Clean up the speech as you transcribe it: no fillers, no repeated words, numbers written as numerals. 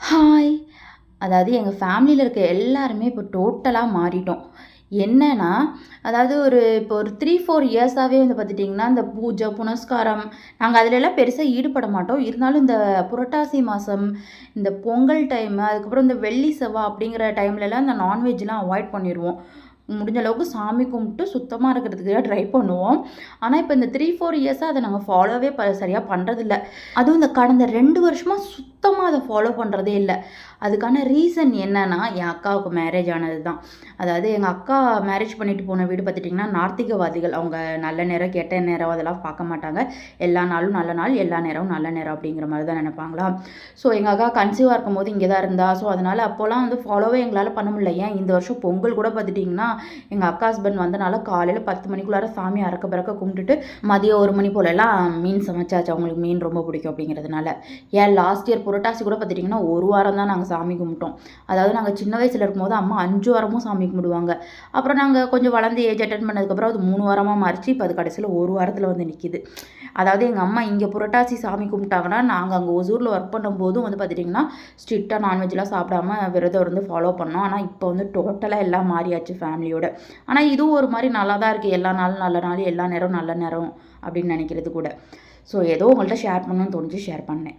Hi! அதாவது எங்க ஃபேமிலியில இருக்க எல்லாருமே இப்போ டோட்டலா மாறிட்டோம். என்னன்னா, அதாவது இப்போ ஒரு 3, 4 இயர்ஸாவே வந்து பார்த்துட்டிங்கன்னா, இந்த பூஜை, புனஸ்காரம் நாங்க அதுலலாம் பெருசா ஈடுபட மாட்டோம். இருந்தாலும் இந்த புரட்டாசி மாசம், இந்த பொங்கல் டைமு, அதுக்கப்புறம் இந்த வெள்ளி, செவ்வா அப்படிங்கிற டைம்லலாம் இந்த நான்வெஜ்லாம் அவாய்ட் பண்ணிருவோம். முடிஞ்ச அளவுக்கு சாமி கும்பிட்டு சுத்தமா இருக்கிறதுக்கு ட்ரை பண்ணுவோம். ஆனா, இப்ப இந்த 3, 4 இயர்ஸா அத நாங்க ஃபாலோவே சரியா பண்றதில்ல. அதுவும் இந்த கடந்த 2 வருஷமா சுத்தமா அத ஃபாலோ பண்றதே இல்ல. அதுக்கான ரீசன் என்னன்னா, என் அக்காவுக்கு மேரேஜ் ஆனது தான். அதாவது எங்க அக்கா மேரேஜ் பண்ணிட்டு போன வீடு பார்த்துட்டிங்கன்னா, நாத்திகவாதிகள். அவங்க நல்ல நேரம், கெட்ட நேரம் அதெல்லாம் பார்க்க மாட்டாங்க. எல்லா நாளும் நல்ல நாள், எல்லா நேரமும் நல்ல நேரம் அப்படிங்கிற மாரி தான் நெனைப்பாங்களா. ஸோ எங்க அக்கா கன்சீவா இருக்கும்போது இங்க தான் இருந்தா. ஸோ அதனால அப்போலாம் வந்து ஃபாலோவே எங்களால பண்ண முடியல. ஏன் இந்த வருஷம் பொங்கல் கூட பார்த்துட்டிங்கன்னா, எங்க அக்கா ஹஸ்பண்ட் வந்தனால காலையில 10 மணிக்குள்ளார சாமி அரக்க பறக்க கும்பிட்டுட்டு, மதியம் 1 மணி போலலாம் மீன் சமைச்சாச்சு. அவங்களுக்கு மீன் ரொம்ப பிடிக்கும் அப்படிங்கிறதுனால. ஏன் லாஸ்ட் இயர் புரட்டாசி கூட பார்த்துட்டிங்கன்னா, 1 வாரம் தான் நாங்க சாமி கும்பிட்டோம். அதாவது நாங்க சின்ன வயசுல இருக்கும்போது அம்மா 5 வாரமும் சாமி கும்பிடுவாங்க. அப்புறம் நாங்க கொஞ்சம் வளர்ந்து ஏஜ் அட்டெண்ட் பண்ணதுக்கப்புறம் அது 3 வாரமா மாறிச்சு. இப்போ அது கடைசியில 1 வாரத்துல வந்து நிக்குது. அதாவது எங்க அம்மா இங்க புரட்டாசி சாமி கும்பிட்டாங்கன்னா, நாங்க அங்க ஒசூர்ல ஒர்க் பண்ணும்போதும் வந்து பார்த்துட்டிங்கன்னா, ஸ்ட்ரிக்ட்டா நான்வெஜ்லாம் சாப்பிடாம விரதம் இருந்து ஃபாலோ பண்ணோம். ஆனா இப்போ வந்து டோட்டலா எல்லாம் மாறியாச்சு ஃபேமிலியோட. ஆனா இதுவும் ஒரு மாரி நல்லா தான் இருக்கு. எல்லா நாளும் நல்ல நாள், எல்லா நேரம் நல்ல நேரம் அப்படின்னு நினைக்கிறது கூட. ஸோ ஏதோ உங்கள்ட்ட ஷேர் பண்ணணும்னு தோணுச்சு ஷேர் பண்ணேன்.